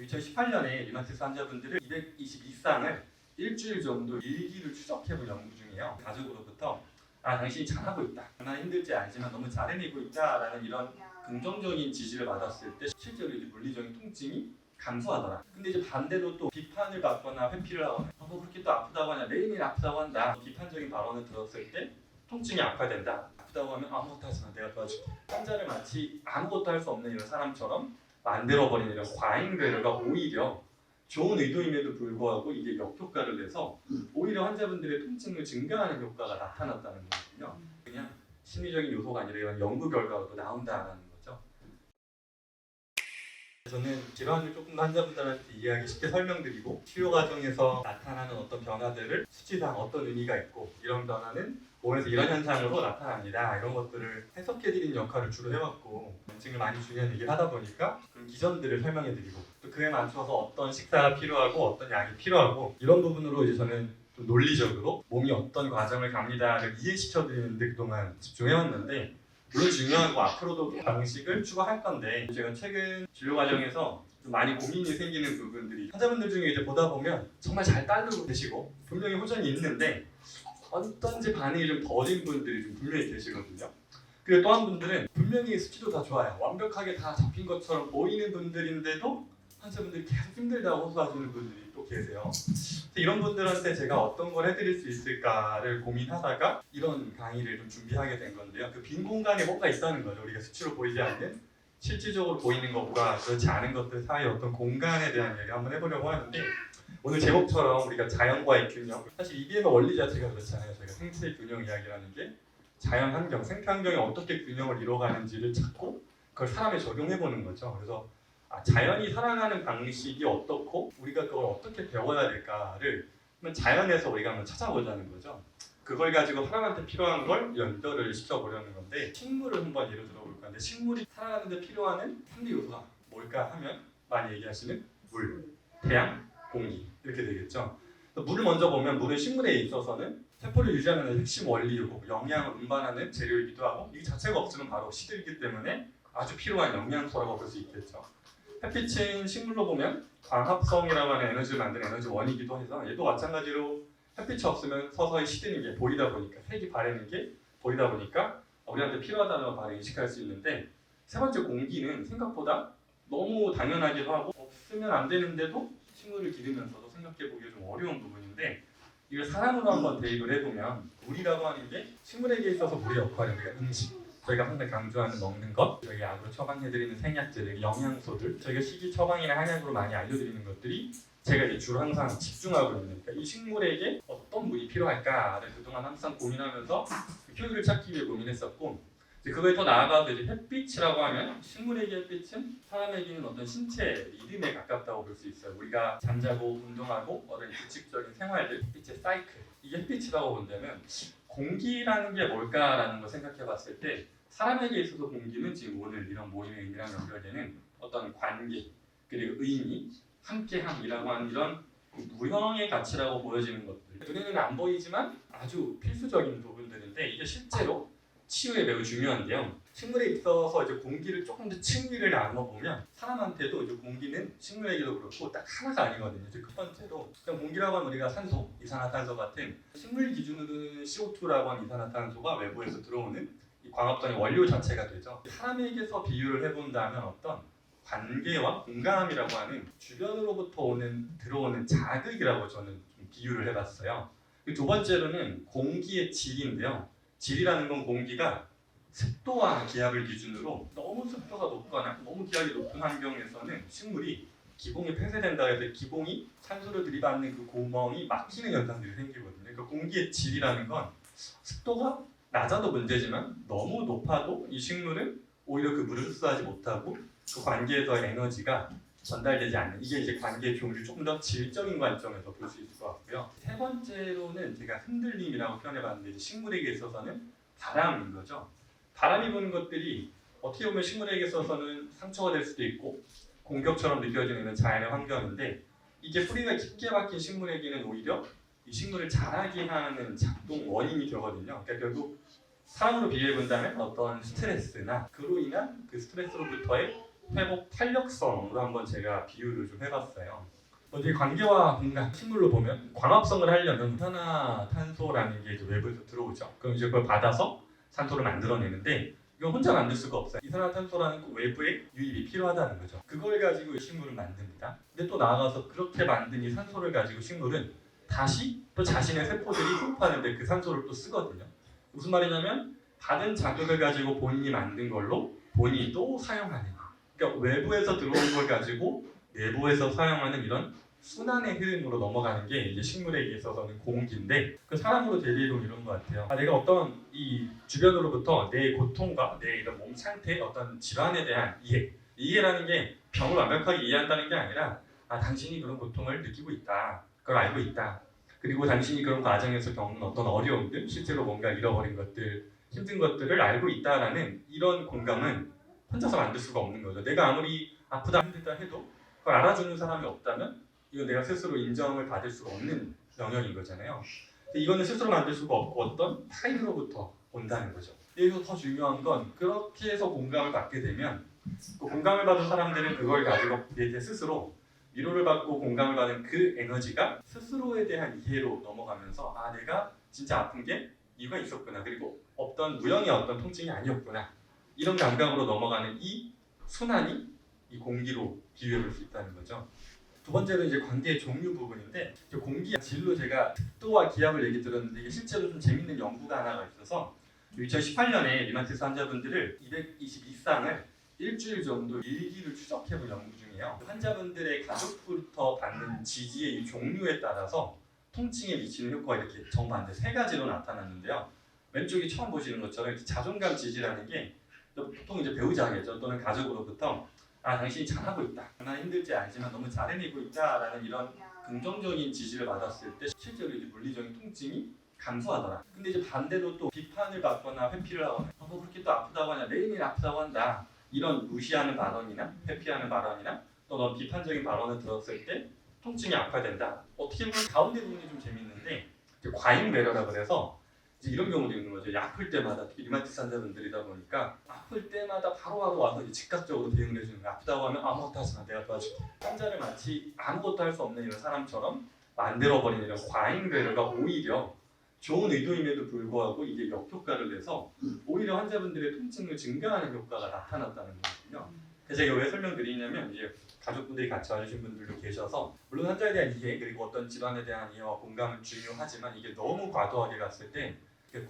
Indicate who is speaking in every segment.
Speaker 1: 2018년에 류마티스 환자분들을 222쌍을 일주일 정도 일기를 추적해본 연구 중이에요. 가족으로부터 당신이 잘하고 있다, 얼마나 힘들지 알지만 너무 잘 해내고 있다라는 이런 긍정적인 지지를 받았을 때 실제로 이제 물리적인 통증이 감소하더라. 근데 이제 반대로 또 비판을 받거나 회피를 하거나 뭐 그렇게 또 아프다고 하냐, 매일매일 아프다고 한다, 비판적인 발언을 들었을 때 통증이 악화된다. 아프다고 하면 아무것도 하지 마, 내가 도와줄게. 환자를 마치 아무것도 할 수 없는 이런 사람처럼 만들어버리는 이런 과잉 배려가 오히려 좋은 의도임에도 불구하고 이게 역효과를 내서 오히려 환자분들의 통증을 증가하는 효과가 나타났다는 거거든요. 그냥 심리적인 요소가 아니라 이런 연구 결과로 나온다는 거죠. 저는 질환을 조금 더 환자분들한테 이해하기 쉽게 설명드리고 치료 과정에서 나타나는 어떤 변화들을 수치상 어떤 의미가 있고 이런 변화는 몸에서 이런 현상으로 나타납니다. 이런 것들을 해석해드리는 역할을 주로 해왔고 면증을 많이 중요한 얘기를 하다 보니까 그런 기전들을 설명해드리고 또 그에 맞춰서 어떤 식사가 필요하고 어떤 약이 필요하고 이런 부분으로 이제 저는 좀 논리적으로 몸이 어떤 과정을 갑니다를 이해시켜드리는데 그동안 집중해왔는데 물론 중요하고 앞으로도 그 방식을 추구할 건데 제가 최근 진료 과정에서 좀 많이 고민이 생기는 부분들이 환자분들 중에 이제 보다 보면 정말 잘 따르고 계시고 분명히 호전이 있는데 어떤지 반응이 좀 더딘 분들이 좀 분명히 계시거든요. 그리고 또 한 분들은 분명히 수치도 다 좋아요. 완벽하게 다 잡힌 것처럼 보이는 분들인데도 환자분들이 계속 힘들다고 호소하시는 분들이 또 계세요. 이런 분들한테 제가 어떤 걸 해드릴 수 있을까를 고민하다가 이런 강의를 좀 준비하게 된 건데요. 그 빈 공간에 뭔가 있다는 거죠. 우리가 수치로 보이지 않는 실질적으로 보이는 것과 그렇지 않은 것들 사이 어떤 공간에 대한 얘기를 한번 해보려고 하는데 오늘 제목처럼 우리가 자연과의 균형, 사실 EBM의 원리 자체가 그렇잖아요. 저희가 생체 균형 이야기라는 게 자연 환경, 생태 환경에 어떻게 균형을 이뤄가는지를 찾고 그걸 사람에 적용해보는 거죠. 그래서 자연이 살아가는 방식이 어떻고 우리가 그걸 어떻게 배워야 될까를 자연에서 우리가 한번 찾아보자는 거죠. 그걸 가지고 사람한테 필요한 걸 연결을 시켜보려는 건데 식물을 한번 예로 들어볼 건데 식물이 살아가는 데 필요한 3대 요소가 뭘까 하면 많이 얘기하시는 물, 태양, 공기 이렇게 되겠죠. 물을 먼저 보면 물은 식물에 있어서는 세포를 유지하는 핵심 원리이고 영양을 운반하는 재료이기도 하고 이 자체가 없으면 바로 시들기 때문에 아주 필요한 영양소라고 볼 수 있겠죠. 햇빛은 식물로 보면 광합성이라고 하는 에너지를 만드는 에너지원이기도 해서 얘도 마찬가지로 햇빛이 없으면 서서히 시드는 게 보이다 보니까 색이 바래는 게 보이다 보니까 우리한테 필요하다는 바로 인식할 수 있는데 세 번째 공기는 생각보다 너무 당연하기도 하고 없으면 안 되는데도 식물을 기르면서도 생각해보기 좀 어려운 부분인데 이걸 사람으로 한번 대입을 해보면 물이라고 하는 게 식물에게 있어서 물의 역할은 우리가 음식, 저희가 항상 강조하는 먹는 것, 저희 약으로 처방해드리는 생약들, 영양소들, 저희가 식이 처방이나 한약으로 많이 알려드리는 것들이 제가 이제 주로 항상 집중하고 있는 그러니까 이 식물에게 어떤 물이 필요할까를 그동안 항상 고민하면서 그 효율을 찾기 위해 고민했었고 그거에 더 나아가서 이제 햇빛이라고 하면 식물에게 햇빛은 사람에게는 어떤 신체 리듬에 가깝다고 볼 수 있어요. 우리가 잠자고 운동하고 어떤 규칙적인 생활들, 햇빛의 사이클 이게 햇빛이라고 본다면 공기라는 게 뭘까라는 걸 생각해 봤을 때 사람에게 있어서 공기는 지금 오늘 이런 모임의 의미랑 연결되는 어떤 관계 그리고 의미, 함께함이라고 하는 이런 무형의 가치라고 보여지는 것들 눈에는 안 보이지만 아주 필수적인 부분들인데 이게 실제로 치유에 매우 중요한데요. 식물에 있어서 이제 공기를 조금 더 층위를 나눠보면 사람한테도 이제 공기는 식물에게도 그렇고 딱 하나가 아니거든요. 첫 번째로 그냥 공기라고 하면 우리가 산소, 이산화탄소 같은 식물 기준으로는 CO2라고 하는 이산화탄소가 외부에서 들어오는 이 광합성의 원료 자체가 되죠. 사람에게서 비유를 해본다면 어떤 관계와 공감이라고 하는 주변으로부터 들어오는 자극이라고 저는 좀 비유를 해봤어요. 두 번째로는 공기의 질인데요. 질이라는 건 공기가 습도와 기압을 기준으로 너무 습도가 높거나 너무 기압이 높은 환경에서는 식물이 기봉이 폐쇄된다 해서 기봉이 산소를 들이받는 그 구멍이 막히는 현상들이 생기거든요. 그러니까 공기의 질이라는 건 습도가 낮아도 문제지만 너무 높아도 이 식물은 오히려 그 물을 흡수하지 못하고 그 관계에서의 에너지가 전달되지 않는 이게 이제 관계의 종류 조금 더 질적인 관점에서 볼 수 있을 것 같고요. 세 번째로는 제가 흔들림이라고 표현해봤는데 식물에게 있어서는 바람인 거죠. 바람이 부는 것들이 어떻게 보면 식물에게 있어서는 상처가 될 수도 있고 공격처럼 느껴지는 자연의 환경인데 이게 뿌리가 깊게 박힌 식물에게는 오히려 이 식물을 자라게 하는 작동 원인이 되거든요. 그러니까 결국 사람으로 비유해 본다면 어떤 스트레스나 그로 인한 그 스트레스로부터의 회복 탄력성으로 한번 제가 비유를 좀 해봤어요. 먼저 이 관계와 공간, 식물로 보면 광합성을 하려면 이산화탄소라는 게 이제 외부에서 들어오죠. 그럼 이제 그걸 받아서 산소를 만들어내는데 이건 혼자 만들 수가 없어요. 이산화탄소라는 그 외부의 유입이 필요하다는 거죠. 그걸 가지고 식물을 만듭니다. 근데 또 나아가서 그렇게 만든 이 산소를 가지고 식물은 다시 또 자신의 세포들이 호흡하는데 그 산소를 또 쓰거든요. 무슨 말이냐면 받은 자극을 가지고 본인이 만든 걸로 본인이 또 사용하는, 그러니까 외부에서 들어온 걸 가지고 내부에서 사용하는 이런 순환의 흐름으로 넘어가는 게 이제 식물에게 있어서는 공기인데, 그 사람으로 대비해보면 이런 것 같아요. 내가 어떤 이 주변으로부터 내 고통과 내 이런 몸 상태, 어떤 질환에 대한 이해라는 게 병을 완벽하게 이해한다는 게 아니라 당신이 그런 고통을 느끼고 있다, 그걸 알고 있다, 그리고 당신이 그런 과정에서 겪는 어떤 어려움들, 실제로 뭔가 잃어버린 것들, 힘든 것들을 알고 있다라는 이런 공감은 혼자서 만들 수가 없는 거죠. 내가 아무리 아프다 힘들다 해도 그걸 알아주는 사람이 없다면 이건 내가 스스로 인정을 받을 수가 없는 영역인 거잖아요. 근데 이거는 스스로 만들 수가 없고 어떤 타인으로부터 온다는 거죠. 여기서 더 중요한 건 그렇게 해서 공감을 받게 되면 그 공감을 받은 사람들은 그걸 가지고 내 스스로 위로를 받고 공감을 받은 그 에너지가 스스로에 대한 이해로 넘어가면서 내가 진짜 아픈 게 이유가 있었구나, 그리고 없던 무형의 어떤 통증이 아니었구나, 이런 감각으로 넘어가는 이 순환이 이 공기로 비유해볼 수 있다는 거죠. 두 번째로 이제 관계의 종류 부분인데, 공기의 질로 제가 특도와 기압을 얘기 들었는데 이게 실제로 좀 재밌는 연구가 하나가 있어서 2018년에 류마티스 환자분들을 222쌍을 일주일 정도 일기를 추적해본 연구 중이에요. 환자분들의 가족부터 받는 지지의 이 종류에 따라서 통증에 미치는 효과가 이렇게 정반대 세 가지로 나타났는데요. 왼쪽이 처음 보시는 것처럼 자존감 지지라는 게 보통 이제 배우자겠죠, 또는 가족으로부터 당신이 잘하고 있다, 얼마나 힘들지 알지만 너무 잘 해내고 있다라는 이런 긍정적인 지지를 받았을 때 실제로 이제 물리적인 통증이 감소하더라. 근데 이제 반대로 또 비판을 받거나 회피를 하거나 뭐 그렇게 또 아프다고 하냐, 매일매일 아프다고 한다, 이런 무시하는 발언이나 회피하는 발언이나 또 넌 비판적인 발언을 들었을 때 통증이 악화된다. 어떻게 보면 가운데 부분이 좀 재밌는데 과잉 배려라 그래서 이제 이런 경우도 있는 거죠. 아플 때마다, 특히 류마티스 환자분들이다 보니까 아플 때마다 바로바로 와서 이제 즉각적으로 대응을 해주는 거예요. 아프다고 하면 아무것도 하지 마, 내가 도와줄게. 환자를 마치 아무것도 할 수 없는 이런 사람처럼 만들어버리는 이런 과잉 배려가 오히려 좋은 의도임에도 불구하고 이게 역효과를 내서 오히려 환자분들의 통증을 증가하는 효과가 나타났다는 거거든요. 그래서 제가 왜 설명드리냐면 이제 가족분들이 같이 와주신 분들도 계셔서 물론 환자에 대한 이해, 그리고 어떤 질환에 대한 이해와 공감은 중요하지만 이게 너무 과도하게 갔을 때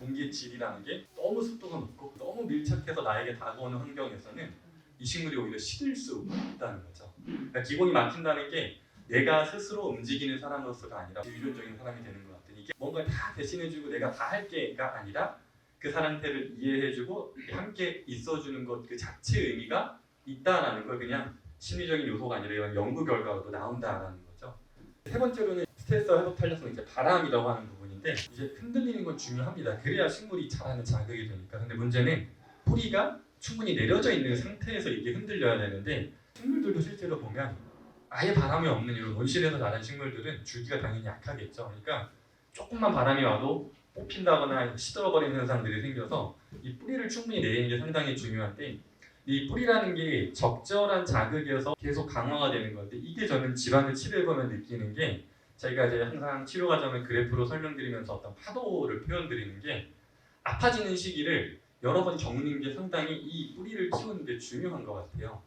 Speaker 1: 공기의 질이라는 게 너무 습도가 높고 너무 밀착해서 나에게 다가오는 환경에서는 이 식물이 오히려 시들 수 있다는 거죠. 그러니까 기본이 막힌다는 게 내가 스스로 움직이는 사람으로서가 아니라 유전적인 사람이 되는 것 같은, 이게 뭔가 다 대신해주고 내가 다 할게가 아니라 그 사람들을 이해해주고 함께 있어주는 것 그 자체의 의미가 있다라는 걸 그냥 심리적인 요소가 아니라 이런 연구 결과로 나온다라는 거죠. 세 번째로는 스트레스와 회복 탄력성, 이제 바람이라고 하는 부분인데 이제 흔들리는 건 중요합니다. 그래야 식물이 자라는 자극이 되니까. 근데 문제는 뿌리가 충분히 내려져 있는 상태에서 이게 흔들려야 되는데 식물들도 실제로 보면 아예 바람이 없는 이런 온실에서 자란 식물들은 줄기가 당연히 약하겠죠. 그러니까 조금만 바람이 와도 뽑힌다거나 시들어버리는 현상들이 생겨서 이 뿌리를 충분히 내리는 게 상당히 중요한데, 이 뿌리라는 게 적절한 자극에서 계속 강화가 되는 건데, 이게 저는 질환을 치료해보면 느끼는 게, 저희가 이제 항상 치료 과정을 그래프로 설명드리면서 어떤 파도를 표현드리는 게, 아파지는 시기를 여러 번 겪는 게 상당히 이 뿌리를 키우는 데 중요한 것 같아요.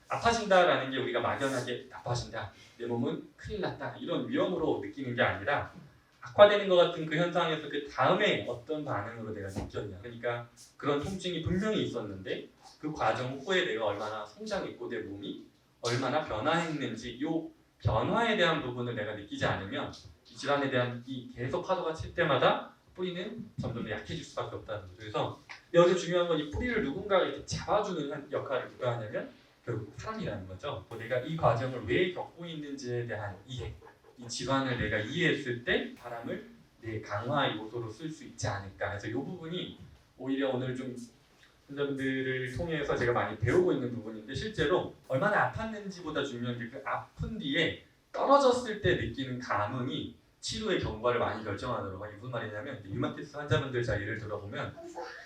Speaker 1: 아파진다라는 게 우리가 막연하게 아파진다, 내 몸은 큰일 났다, 이런 위험으로 느끼는 게 아니라 악화되는 것 같은 그 현상에서 그 다음에 어떤 반응으로 내가 느꼈냐, 그러니까 그런 통증이 분명히 있었는데 그 과정 후에 내가 얼마나 성장했고 내 몸이 얼마나 변화했는지, 이 변화에 대한 부분을 내가 느끼지 않으면 이 질환에 대한 이 계속 파도가 칠 때마다 뿌리는 점점 더 약해질 수밖에 없다는 거죠. 그래서 여기서 중요한 건 이 뿌리를 누군가가 이렇게 잡아주는 역할을 누가 하냐면 결국 사람이라는 거죠. 내가 이 과정을 왜 겪고 있는지에 대한 이해, 이 질환을 내가 이해했을 때 바람을 내 강화 요소로 쓸 수 있지 않을까. 그래서 이 부분이 오히려 오늘 좀 환자분들을 통해서 제가 많이 배우고 있는 부분인데, 실제로 얼마나 아팠는지보다 중요한 게 그 아픈 뒤에 떨어졌을 때 느끼는 감흥이 치료의 경과를 많이 결정하더라고요. 이게 무슨 말이냐면 류마티스 환자분들 자 예를 들어보면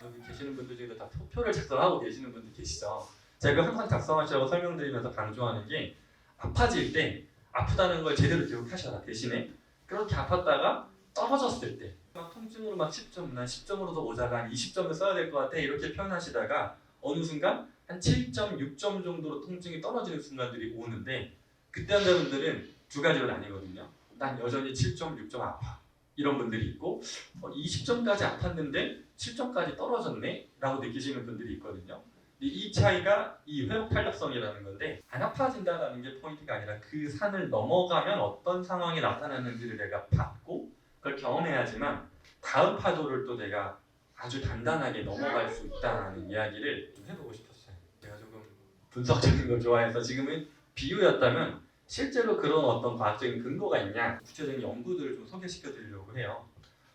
Speaker 1: 여기 계시는 분들 중에도 다 표를 작성하고 계시는 분들 계시죠. 제가 항상 작성하시라고 설명드리면서 강조하는 게 아파질 때 아프다는 걸 제대로 기억하셔라. 대신에 그렇게 아팠다가 떨어졌을 때 막 통증으로 막 10점, 난 10점으로도 모자라 한 20점을 써야 될 것 같아 이렇게 표현하시다가 어느 순간 한 7점, 6점 정도로 통증이 떨어지는 순간들이 오는데 그때 환자분들은 두 가지로 나뉘거든요. 난 여전히 7점, 6점 아파 이런 분들이 있고 20점까지 아팠는데 7점까지 떨어졌네 라고 느끼시는 분들이 있거든요. 이 차이가 이 회복 탄력성이라는 건데 안 아파진다는 게 포인트가 아니라 그 산을 넘어가면 어떤 상황이 나타나는지를 내가 봤고 그걸 경험해야지만 다음 파도를 또 내가 아주 단단하게 넘어갈 수 있다는 이야기를 좀 해보고 싶었어요. 제가 조금 분석적인 걸 좋아해서 지금은 비유였다면 실제로 그런 어떤 과학적인 근거가 있냐 구체적인 연구들을 좀 소개시켜 드리려고 해요.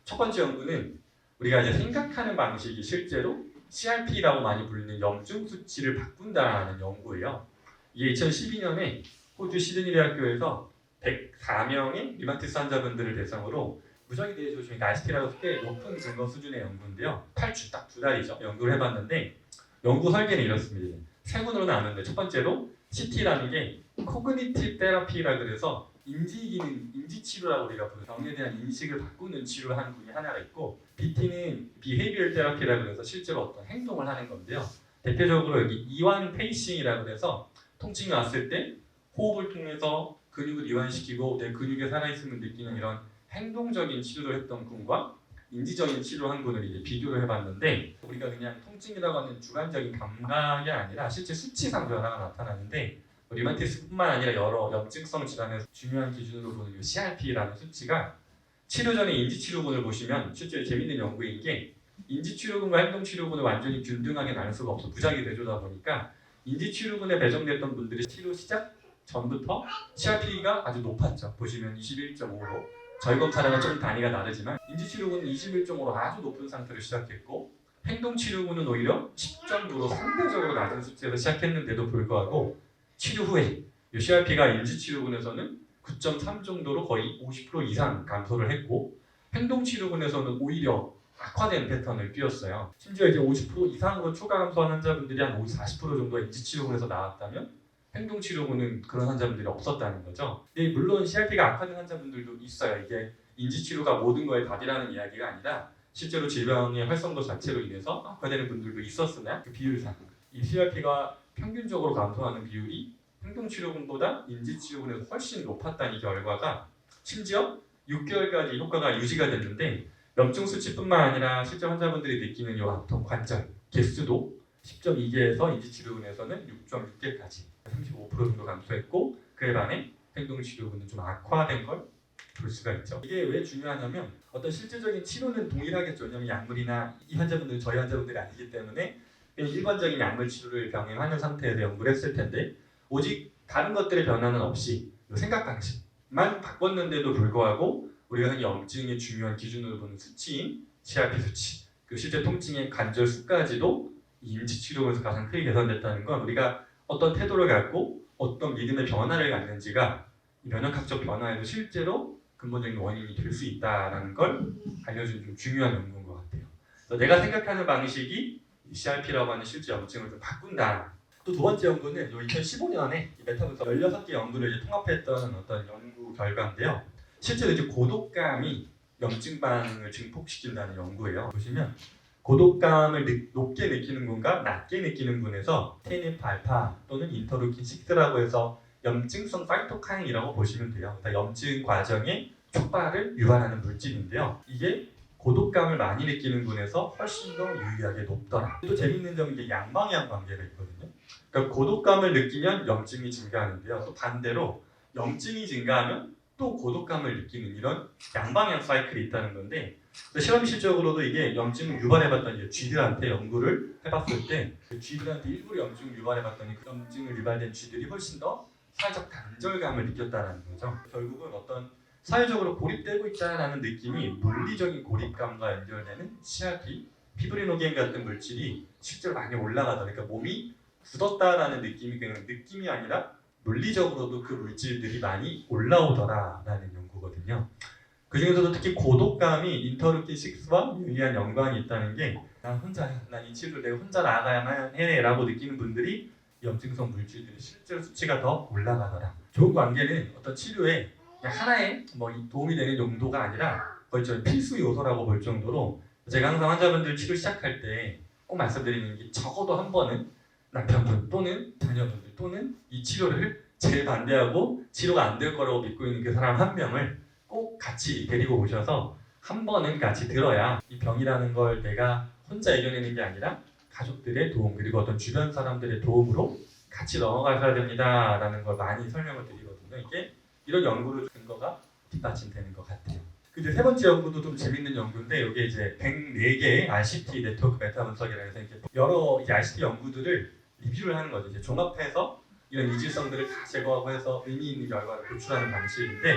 Speaker 1: 첫 번째 연구는 우리가 이제 생각하는 방식이 실제로 CRP라고 많이 불리는 염증 수치를 바꾼다는 연구예요. 이게 2012년에 호주 시드니 대학교에서 104명의 리마티스 환자분들을 대상으로 무전기 대해 조심히 ICT라고 꽤 높은 근거 수준의 연구인데요. 8주 딱 2달이죠. 연구를 해봤는데 연구 설계는 이렇습니다. 세 군으로 나누는데 첫 번째로 CT라는 게 코그니티브 테라피라 그래서 인지기능, 인지치료라고 우리가 부르는 병에 대한 인식을 바꾸는 치료하는 분이 하나가 있고 BT는 비헤이비얼 테라피라 그래서 실제로 어떤 행동을 하는 건데요. 대표적으로 여기 이완 페이싱이라 그래서 통증이 왔을 때 호흡을 통해서 근육을 이완시키고 내 근육에 살아있음을 느끼는 이런 행동적인 치료를 했던 분과 인지적인 치료한 분을 이제 비교를 해봤는데 우리가 그냥 통증이라고 하는 주관적인 감각이 아니라 실제 수치상 변화가 나타나는데 리마티스뿐만 아니라 여러 염증성 질환의 중요한 기준으로 보는 이 CRP라는 수치가 치료 전에 인지치료군을 보시면 실제로 재밌는 연구인 게 인지치료군과 행동치료군을 완전히 균등하게 나눌 수가 없어 부작위 대조다 보니까 인지치료군에 배정됐던 분들이 치료 시작 전부터 CRP가 아주 높았죠. 보시면 21.5로 저희 검사랑은 좀 단위가 다르지만 인지치료군은 21.5로 아주 높은 상태로 시작했고 행동치료군은 오히려 10.9로 상대적으로 낮은 수치에서 시작했는데도 불구하고 치료 후에 CRP가 인지치료군에서는 9.3 정도로 거의 50% 이상 감소를 했고 행동치료군에서는 오히려 악화된 패턴을 띄었어요. 심지어 이제 50% 이상으로 초과 감소한 환자분들이 한 50, 40% 정도 인지치료군에서 나왔다면 행동치료군은 그런 환자분들이 없었다는 거죠. 근데 물론 CRP가 악화된 환자분들도 있어요. 이게 인지치료가 모든 거에 답이라는 이야기가 아니라 실제로 질병의 활성도 자체로 인해서 악화되는 분들도 있었으나 그 비율상 이 CRP가 평균적으로 감소하는 비율이 행동치료군보다 인지치료군에서 훨씬 높았다는 이 결과가 심지어 6개월까지 효과가 유지가 됐는데 염증 수치뿐만 아니라 실제 환자분들이 느끼는 이 아픈 관절 개수도 10.2개에서 인지치료군에서는 6.6개까지 35% 정도 감소했고 그에 반해 행동치료군은 좀 악화된 걸 볼 수가 있죠. 이게 왜 중요하냐면 어떤 실질적인 치료는 동일하겠죠. 왜냐하면 약물이나 이 환자분들은 저희 환자분들이 아니기 때문에 그냥 일반적인 약물 치료를 병행하는 상태에서 연구를 했을 텐데 오직 다른 것들의 변화는 없이 생각 방식만 바꿨는데도 불구하고 우리가 흔히 염증의 중요한 기준으로 보는 수치인 CRP 수치 그 실제 통증의 관절 수까지도 인지치료에서 가장 크게 개선됐다는 건 우리가 어떤 태도를 갖고 어떤 믿음의 변화를 갖는지가 면역학적 변화에도 실제로 근본적인 원인이 될 수 있다는 걸 알려주는 좀 중요한 연구인 것 같아요. 그래서 내가 생각하는 방식이 CRP라고 하는 실제 염증을 좀 바꾼다. 또 두 번째 연구는 2015년에 메타분석 16개 연구를 이제 통합했던 어떤 연구 결과인데요. 실제로 이제 고독감이 염증 반응을 증폭시킨다는 연구예요. 보시면 고독감을 높게 느끼는 분과 낮게 느끼는 분에서 TNF 알파 또는 인터루킨 6라고 해서 염증성 사이토카인이라고 보시면 돼요. 그러니까 염증 과정의 촉발을 유발하는 물질인데요. 이게 고독감을 많이 느끼는 분에서 훨씬 더 유의하게 높더라. 또 재밌는 점은 이게 양방향 관계가 있거든요. 그러니까 고독감을 느끼면 염증이 증가하는데요. 또 반대로 염증이 증가하면 또 고독감을 느끼는 이런 양방향 사이클이 있다는 건데 실험실적으로도 이게 염증을 유발해봤던 쥐들한테 연구를 해봤을 때 쥐들한테 일부러 염증을 유발해봤더니 그 염증을 유발된 쥐들이 훨씬 더 사회적 단절감을 느꼈다는 거죠. 결국은 어떤 사회적으로 고립되고 있다는 느낌이 물리적인 고립감과 연결되는 CRP, 피브리노겐 같은 물질이 실제로 많이 올라가더라고요. 그러니까 몸이 굳었다라는 느낌이 그냥 느낌이 아니라 물리적으로도 그 물질들이 많이 올라오더라라는 연구거든요. 그 중에서도 특히 고독감이 인터루킨 6와 유의한 연관이 있다는 게 난 혼자야, 난 이 치료를 내가 혼자 나아가야만 해라고 느끼는 분들이 염증성 물질들의 실제로 수치가 더 올라가더라. 좋은 관계는 어떤 치료에 그냥 하나의 뭐 도움이 되는 용도가 아니라 거의 저희 필수 요소라고 볼 정도로 제가 항상 환자분들 치료 시작할 때 꼭 말씀드리는 게 적어도 한 번은 남편분 또는 자녀분들 또는 이 치료를 제일 반대하고 치료가 안 될 거라고 믿고 있는 그 사람 한 명을 꼭 같이 데리고 오셔서 한 번은 같이 들어야 이 병이라는 걸 내가 혼자 이겨내는 게 아니라 가족들의 도움 그리고 어떤 주변 사람들의 도움으로 같이 넘어가셔야 됩니다라는 걸 많이 설명을 드리거든요. 이게 이런 연구로 근거가 뒷받침되는 것 같아요. 근데 세 번째 연구도 좀 재밌는 연구인데 여기 이제 104개의 RCT 네트워크 메타 분석이라 해서 이렇게 여러 이제 RCT 연구들을 리뷰를 하는 거죠. 이제 종합해서 이런 이질성들을 다 제거하고 해서 의미 있는 결과를 도출하는 방식인데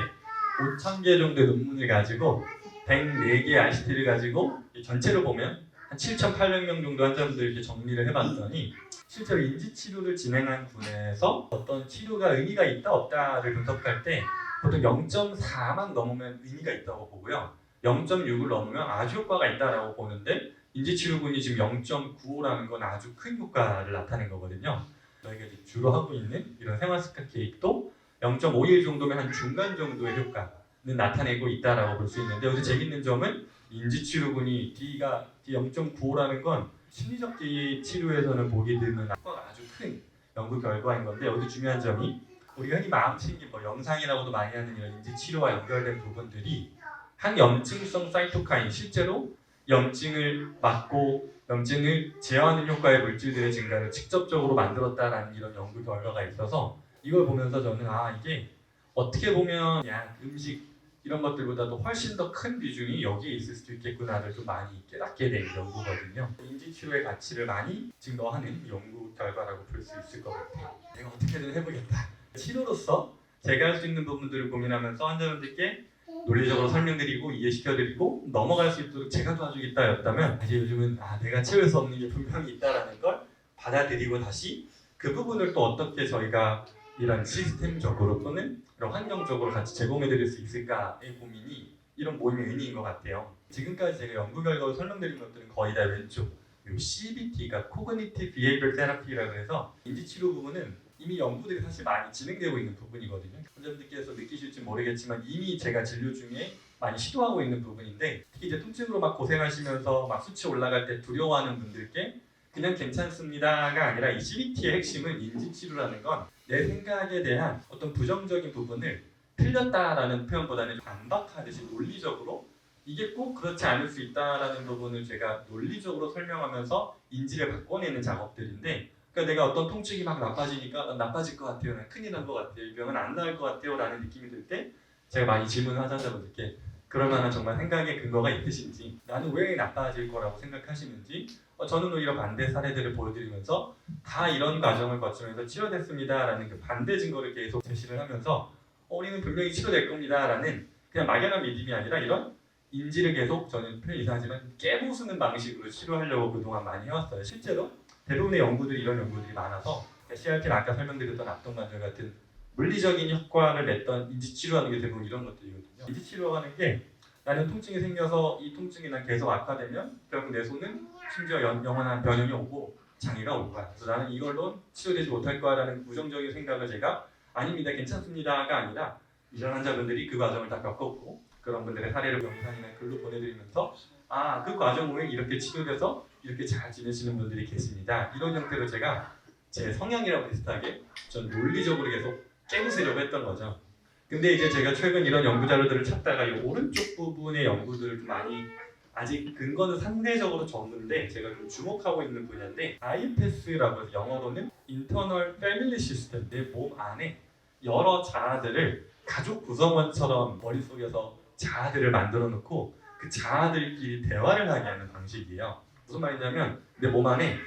Speaker 1: 5,000개 정도의 논문을 가지고 104개의 RCT를 가지고 전체로 보면 한 7,800명 정도 환자분들 이렇게 정리를 해봤더니 실제로 인지치료를 진행한 분에서 어떤 치료가 의미가 있다 없다를 분석할 때 보통 0.4만 넘으면 의미가 있다고 보고요. 0.6을 넘으면 아주 효과가 있다라고 보는데 인지치료군이 지금 0.95라는 건 아주 큰 효과를 나타낸 거거든요. 저희가 주로 하고 있는 이런 생활습관 개입도 0.51 정도면 한 중간 정도의 효과는 나타내고 있다라고 볼 수 있는데 여기서 재밌는 점은 인지치료군이 D 0.95라는 건 심리적 치료에서는 보기 드문 효과가 아주 큰 연구 결과인 건데 여기 중요한 점이 우리가 흔히 마음챙김 영상이라고도 많이 하는 이런 인지치료와 연결된 부분들이 항염증성 사이토카인 실제로 염증을 막고 염증을 제어하는 효과의 물질들의 증가를 직접적으로 만들었다라는 이런 연구 결과가 있어서 이걸 보면서 저는 이게 어떻게 보면 약, 음식 이런 것들보다도 훨씬 더 큰 비중이 여기에 있을 수도 있겠구나를 좀 많이 깨닫게 된 연구거든요. 인지치료의 가치를 많이 증거하는 연구 결과라고 볼 수 있을 것 같아요. 내가 어떻게든 해보겠다. 치료로서 제가 할 수 있는 부분들을 고민하면서 환자분들께 논리적으로 설명드리고 이해시켜드리고 넘어갈 수 있도록 제가 도와주겠다였다면 이제 요즘은 내가 채울 수 없는 게 분명히 있다라는 걸 받아들이고 다시 그 부분을 또 어떻게 저희가 이런 시스템적으로 또는 이런 환경적으로 같이 제공해드릴 수 있을까의 고민이 이런 모임의 의미인 것 같아요. 지금까지 제가 연구 결과로 설명드린 것들은 거의 다 왼쪽 요 CBT가 Cognitive Behavioral Therapy라고 해서 인지치료 부분은 이미 연구들이 사실 많이 진행되고 있는 부분이거든요. 환자분들께서 느끼실지 모르겠지만 이미 제가 진료 중에 많이 시도하고 있는 부분인데 특히 이제 통증으로 막 고생하시면서 막 수치 올라갈 때 두려워하는 분들께 그냥 괜찮습니다가 아니라 이 CBT의 핵심은 인지치료라는 건 내 생각에 대한 어떤 부정적인 부분을 틀렸다라는 표현보다는 반박하듯이 논리적으로 이게 꼭 그렇지 않을 수 있다라는 부분을 제가 논리적으로 설명하면서 인지를 바꿔내는 작업들인데 그러니까 내가 어떤 통증이 막 나빠지니까 나빠질 것 같아요. 큰일 난 것 같아요. 이 병은 안 나을 것 같아요. 라는 느낌이 들 때 제가 많이 질문하는 환자분들께 그럴 만한 정말 생각의 근거가 있으신지 나는 왜 나빠질 거라고 생각하시는지 저는 오히려 반대 사례들을 보여드리면서 다 이런 과정을 거치면서 치료됐습니다 라는 그 반대 증거를 계속 제시를 하면서 우리는 분명히 치료될 겁니다 라는 그냥 막연한 믿음이 아니라 이런 인지를 계속 저는 표현 이상하지만 깨부수는 방식으로 치료하려고 그동안 많이 해왔어요. 실제로 대부분의 연구들이 이런 연구들이 많아서 CRP는 아까 설명드렸던 악동관절 같은 물리적인 효과를 냈던 인지치료하는 게 대부분 이런 것들이거든요. 인지치료하는 게 나는 통증이 생겨서 이 통증이 난 계속 악화되면 결국 내 손은 심지어 영원한 변형이 오고 장애가 올 거야. 그래서 나는 이걸로 치료되지 못할 거야라는 부정적인 생각을 제가 아닙니다, 괜찮습니다가 아니라 이런 환자분들이 그 과정을 다 겪었고 그런 분들의 사례를 영상이나 글로 보내드리면서 그 과정 후에 이렇게 치료돼서 이렇게 잘 지내시는 분들이 계십니다. 이런 형태로 제가 제 성향이랑 비슷하게 전 논리적으로 계속 깨부수려고 했던 거죠. 근데 이제 제가 최근 이런 연구 자료들을 찾다가 이 오른쪽 부분의 연구들을 좀 많이 아직 근거는 상대적으로 적는데 제가 좀 주목하고 있는 분야인데 IFS라고 해서 영어로는 Internal Family System 내 몸 안에 여러 자아들을 가족 구성원처럼 머릿속에서 자아들을 만들어 놓고 그 자아들끼리 대화를 하게 하는 방식이에요. 무슨 말이냐면 내 몸 안에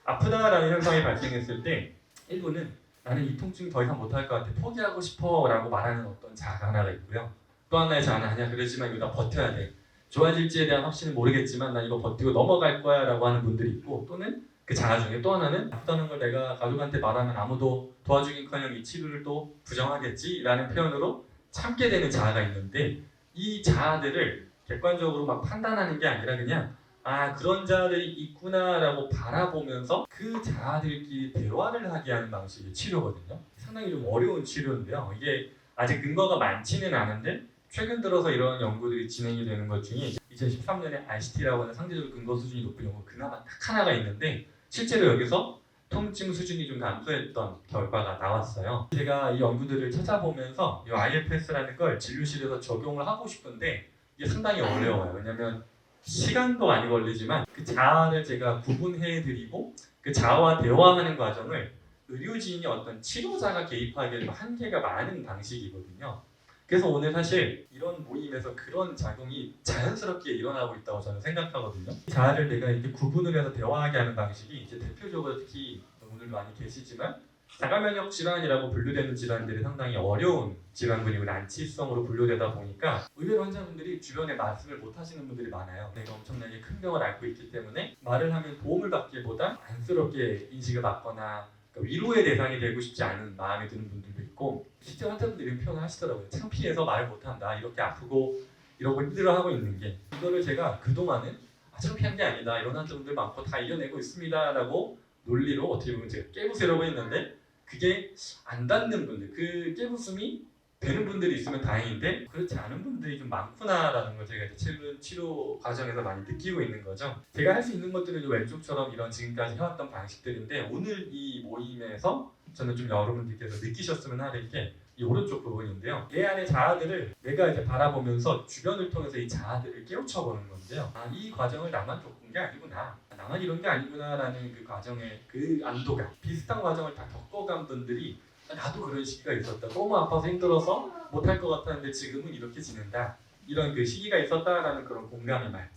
Speaker 1: 아프다라는 현상이 발생했을 때 일부는 나는 이 통증 더 이상 못할 것 같아 포기하고 싶어 라고 말하는 어떤 자아가 하나가 있고요. 또 하나의 자아는 아니야 그러지만 이거 나 버텨야 돼 좋아질지에 대한 확신은 모르겠지만 나 이거 버티고 넘어갈 거야 라고 하는 분들이 있고 또는 그 자아 중에 또 하나는 아프다는 걸 내가 가족한테 말하면 아무도 도와주긴커녕 이 치료를 또 부정하겠지 라는 표현으로 참게 되는 자아가 있는데 이 자아들을 객관적으로 막 판단하는 게 아니라 그냥 아 그런 자들이 있구나라고 바라보면서 그 자아들끼리 대화를 하게 하는 방식의 치료거든요. 상당히 좀 어려운 치료인데요. 이게 아직 근거가 많지는 않은데 최근 들어서 이런 연구들이 진행이 되는 것 중에 2013년에 RCT라고 하는 상대적으로 근거 수준이 높은 연구 그나마 딱 하나가 있는데 실제로 여기서 통증 수준이 좀 감소했던 결과가 나왔어요. 제가 이 연구들을 찾아보면서 이 IFS라는 걸 진료실에서 적용을 하고 싶은데 이게 상당히 어려워요. 왜냐하면 시간도 많이 걸리지만 그 자아를 제가 구분해드리고 그 자아와 대화하는 과정을 의료진이 어떤 치료자가 개입하기에는 한계가 많은 방식이거든요. 그래서 오늘 사실 이런 모임에서 그런 작용이 자연스럽게 일어나고 있다고 저는 생각하거든요. 자아를 내가 이렇게 구분을 해서 대화하게 하는 방식이 이제 대표적으로 특히 오늘 많이 계시지만 자가면역 질환이라고 분류되는 질환들이 상당히 어려운 질환군이고 난치성으로 분류되다 보니까 의외로 환자분들이 주변에 말씀을 못 하시는 분들이 많아요. 내가 엄청나게 큰 병을 앓고 있기 때문에 말을 하면 도움을 받기보다 안쓰럽게 인식을 받거나 위로의 대상이 되고 싶지 않은 마음이 드는 분들도 있고 실제 환자분들이 이런 표현을 하시더라고요. 창피해서 말을 못한다. 이렇게 아프고 이러고 힘들어하고 있는 게 이거를 제가 그동안은 창피한 게 아니다. 이런 환자분들 많고 다 이겨내고 있습니다. 라고 논리로 어떻게 보면 제가 깨부수려고 했는데 그게 안 닿는 분들, 그 깨부숨이 되는 분들이 있으면 다행인데 그렇지 않은 분들이 좀 많구나라는 걸 제가 이제 최근 치료 과정에서 많이 느끼고 있는 거죠. 제가 할 수 있는 것들은 왼쪽처럼 이런 지금까지 해왔던 방식들인데 오늘 이 모임에서 저는 좀 여러분들께서 느끼셨으면 하는 게 이 오른쪽 부분인데요. 내 안의 자아들을 내가 이제 바라보면서 주변을 통해서 이 자아들을 깨우쳐보는 건데요. 아, 이 과정을 나만 겪은 게 아니구나. 나만 이런 게 아니구나라는 그 과정의 그 안도감. 비슷한 과정을 다 겪어간 분들이 나도 그런 시기가 있었다. 너무 아파서 힘들어서 못할 것 같았는데 지금은 이렇게 지낸다. 이런 그 시기가 있었다라는 그런 공감의 말.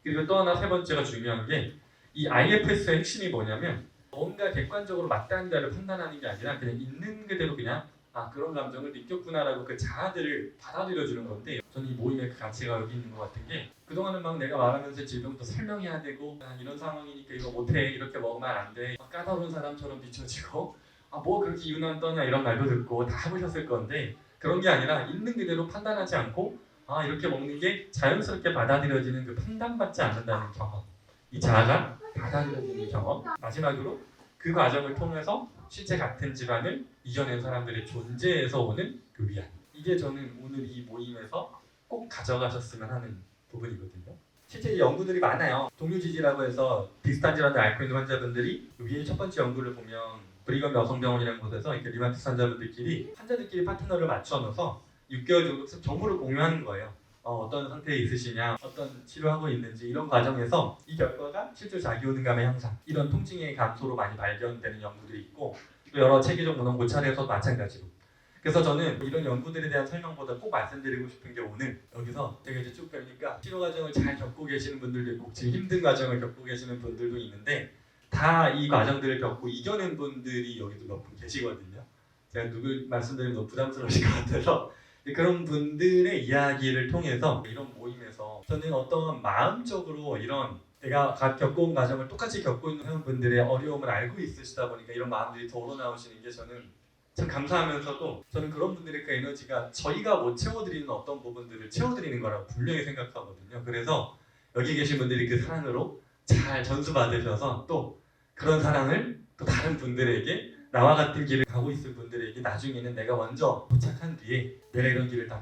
Speaker 1: 그리고 또 하나 세 번째가 중요한 게 이 IFS의 핵심이 뭐냐면 뭔가 객관적으로 맞다는가를 판단하는 게 아니라 그냥 있는 그대로 그냥 아 그런 감정을 느꼈구나라고 그 자아들을 받아들여주는 건데 저는 이 모임의 그 가치가 여기 있는 것 같은 게 그동안은 막 내가 말하면서 질병도 설명해야 되고 아, 이런 상황이니까 이거 못해 이렇게 먹으면 안 돼 까다로운 사람처럼 비춰지고 아 뭐 그렇게 유난 떠냐 이런 말도 듣고 다 해보셨을 건데 그런 게 아니라 있는 그대로 판단하지 않고 아 이렇게 먹는 게 자연스럽게 받아들여지는 그 판단받지 않는다는 경험 이 자아가 받아들여지는 경험 마지막으로 그 과정을 통해서 실제 같은 질환을 이겨낸 사람들의 존재에서 오는 그 위안 이게 저는 오늘 이 모임에서 꼭 가져가셨으면 하는 부분이거든요. 실제 이 연구들이 많아요. 동료지지라고 해서 비슷한 질환을 앓고 있는 환자분들이 위에 첫 번째 연구를 보면 브리건 여성병원이라는 곳에서 이렇게 리마티스 환자들끼리 파트너를 맞춰놓아서 6개월 정도 정보를 공유하는 거예요. 어떤 상태에 있으시냐, 어떤 치료하고 있는지 이런 과정에서 이 결과가 실제 자기효능감의 향상, 이런 통증의 감소로 많이 발견되는 연구들이 있고 또 여러 체계적 문헌 고찰에서도 마찬가지로 그래서 저는 이런 연구들에 대한 설명보다 꼭 말씀드리고 싶은 게 오늘 여기서 제가 이제 쭉 뵈니까 치료 과정을 잘 겪고 계시는 분들도 있고 지금 힘든 과정을 겪고 계시는 분들도 있는데 다 이 과정들을 겪고 이겨낸 분들이 여기도 몇 분 계시거든요. 제가 누굴 말씀드리면 너무 부담스러우실 것 같아서 그런 분들의 이야기를 통해서 이런 모임에서 저는 어떤 마음적으로 이런 내가 겪어온 과정을 똑같이 겪고 있는 분들의 어려움을 알고 있으시다 보니까 이런 마음들이 더 우러나오시는 게 저는 참 감사하면서도 저는 그런 분들의 그 에너지가 저희가 못 채워드리는 어떤 부분들을 채워드리는 거라고 분명히 생각하거든요. 그래서 여기 계신 분들이 그 사랑으로 잘 전수받으셔서 또 그런 사랑을 또 다른 분들에게 나와 같은 길을 가고 있을 분들에게 나중에는 내가 먼저 도착한 뒤에 내가 이런 길을 다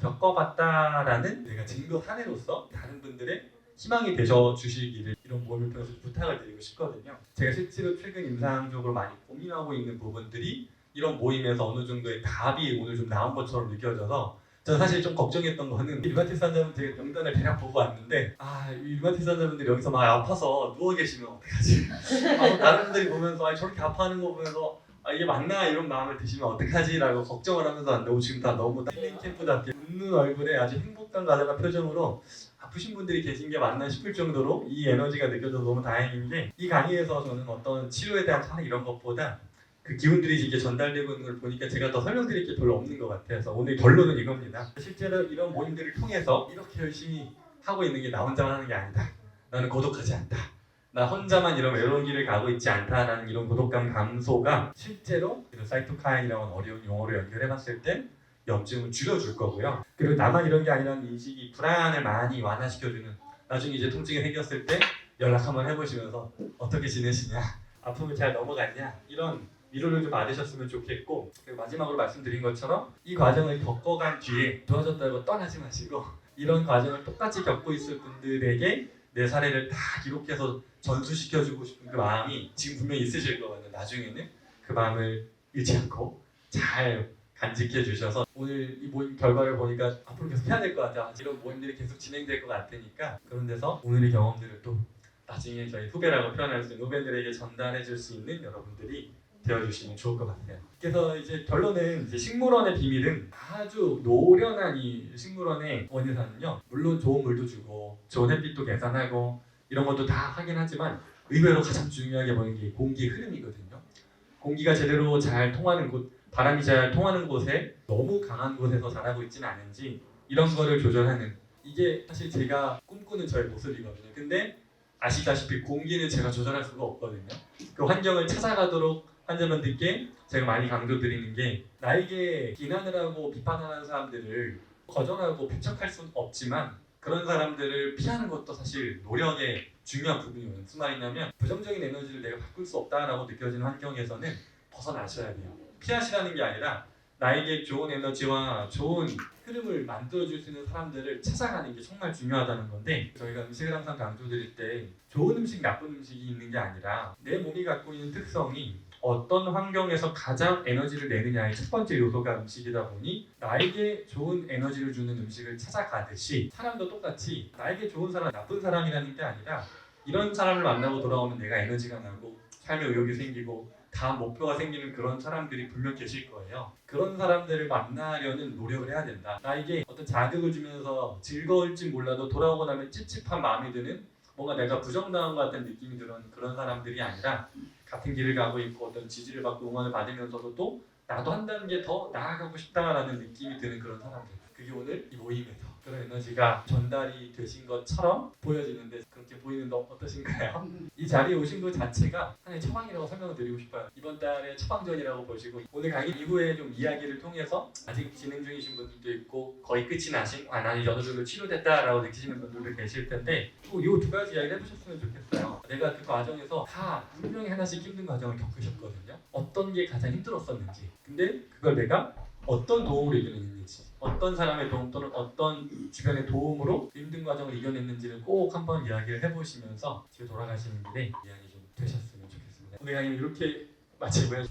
Speaker 1: 겪어봤다라는 내가 증거 사례로서 다른 분들의 희망이 되셔 주시기를 이런 모임을 통해서 부탁을 드리고 싶거든요. 제가 실제로 최근 임상적으로 많이 고민하고 있는 부분들이 이런 모임에서 어느 정도의 답이 오늘 좀 나온 것처럼 느껴져서 저는 사실 좀 걱정했던 거는 류마티스 환자분들 명단을 대략 보고 왔는데 이 류마티스 환자분들이 여기서 막 아파서 누워 계시면 어떡하지? 다른 분들이 보면서 저렇게 아파하는 거 보면서 이게 맞나 이런 마음을 드시면 어떡하지? 라고 걱정을 하면서 왔는데 지금 다 너무 힐링 캠프답게 웃는 얼굴에 아주 행복한 가져간 표정으로 아프신 분들이 계신 게 맞나 싶을 정도로 이 에너지가 느껴져서 너무 다행인 게 이 강의에서 저는 어떤 치료에 대한 사랑 이런 것보다 그 기운들이 이렇게 전달되고 있는 걸 보니까 제가 더 설명드릴 게 별로 없는 것 같아서 오늘 결론은 이겁니다. 실제로 이런 모임들을 통해서 이렇게 열심히 하고 있는 게 나 혼자만 하는 게 아니다. 나는 고독하지 않다. 나 혼자만 이런 외로운 길을 가고 있지 않다라는 이런 고독감 감소가 실제로 이런 사이토카인이라는 어려운 용어로 연결해봤을 때 염증을 줄여줄 거고요. 그리고 나만 이런 게 아니라는 인식이 불안을 많이 완화시켜주는 나중에 이제 통증이 생겼을 때 연락 한번 해보시면서 어떻게 지내시냐, 아픔을 잘 넘어갔냐, 이런 위로를 좀 받으셨으면 좋겠고, 그리고 마지막으로 말씀드린 것처럼 이 과정을 겪어간 뒤에 좋아졌다고 떠나지 마시고 이런 과정을 똑같이 겪고 있을 분들에게 내 사례를 다 기록해서 전수시켜주고 싶은 그 마음이 지금 분명히 있으실 거거든요. 나중에는 그 마음을 잃지 않고 잘 간직해 주셔서 오늘 이 모임 결과를 보니까 앞으로 계속 해야 될 것 같아요. 이런 모임들이 계속 진행될 것 같으니까 그런 데서 오늘의 경험들을 또 나중에 저희 후배라고 표현할 수 있는 후배들에게 전달해 줄 수 있는 여러분들이 되어주시면 좋을 것 같아요. 그래서 이제 결론은 이제 식물원의 비밀은 아주 노련한 이 식물원의 원예사는요, 물론 좋은 물도 주고 좋은 햇빛도 계산하고 이런 것도 다 하긴 하지만 의외로 가장 중요하게 보이는 게 공기 흐름이거든요. 공기가 제대로 잘 통하는 곳, 바람이 잘 통하는 곳에 너무 강한 곳에서 자라고 있지는 않은지 이런 거를 조절하는, 이게 사실 제가 꿈꾸는 저의 모습이거든요. 근데 아시다시피 공기는 제가 조절할 수가 없거든요. 그 환경을 찾아가도록 환자분들께 제가 많이 강조드리는 게, 나에게 비난을 하고 비판하는 사람들을 거절하고 배척할 수는 없지만 그런 사람들을 피하는 것도 사실 노력의 중요한 부분이거든요. 무슨 말이냐면 부정적인 에너지를 내가 바꿀 수 없다라고 느껴지는 환경에서는 벗어나셔야 돼요. 피하시라는 게 아니라 나에게 좋은 에너지와 좋은 흐름을 만들어줄 수 있는 사람들을 찾아가는 게 정말 중요하다는 건데, 저희가 음식을 항상 강조드릴 때 좋은 음식, 나쁜 음식이 있는 게 아니라 내 몸이 갖고 있는 특성이 어떤 환경에서 가장 에너지를 내느냐의 첫 번째 요소가 음식이다 보니 나에게 좋은 에너지를 주는 음식을 찾아가듯이 사람도 똑같이 나에게 좋은 사람, 나쁜 사람이라는 게 아니라 이런 사람을 만나고 돌아오면 내가 에너지가 나고 삶의 의욕이 생기고 다음 목표가 생기는 그런 사람들이 분명 계실 거예요. 그런 사람들을 만나려는 노력을 해야 된다. 나에게 어떤 자극을 주면서 즐거울지 몰라도 돌아오고 나면 찝찝한 마음이 드는, 뭔가 내가 부정당한 것 같은 느낌이 드는 그런 사람들이 아니라 같은 길을 가고 있고 어떤 지지를 받고 응원을 받으면서도 또 나도 한 단계 더 나아가고 싶다라는 느낌이 드는 그런 사람들, 그게 오늘 이 모임에서 그런 에너지가 전달이 되신 것처럼 보여지는데, 그렇게 보이는데 어떠신가요? 이 자리에 오신 것 자체가 하나의 처방이라고 설명을 드리고 싶어요. 이번 달의 처방전이라고 보시고, 오늘 강의 이후에 좀 이야기를 통해서 아직 진행 중이신 분들도 있고 거의 끝이 나신, 난 이 어느 정도 치료됐다라고 느끼시는 분들도 계실 텐데, 또 이 두 가지 이야기를 해보셨으면 좋겠어요. 내가 그 과정에서 다 분명히 하나씩 힘든 과정을 겪으셨거든요. 어떤 게 가장 힘들었었는지, 근데 그걸 내가 어떤 도움으로 이겨냈는지, 어떤 사람의 도움 또는 어떤 주변의 도움으로 그 힘든 과정을 이겨냈는지를 꼭 한번 이야기를 해보시면서 집에 돌아가시는 길에 이야기 좀 되셨으면 좋겠습니다. 오늘 강의 이렇게 마치고요.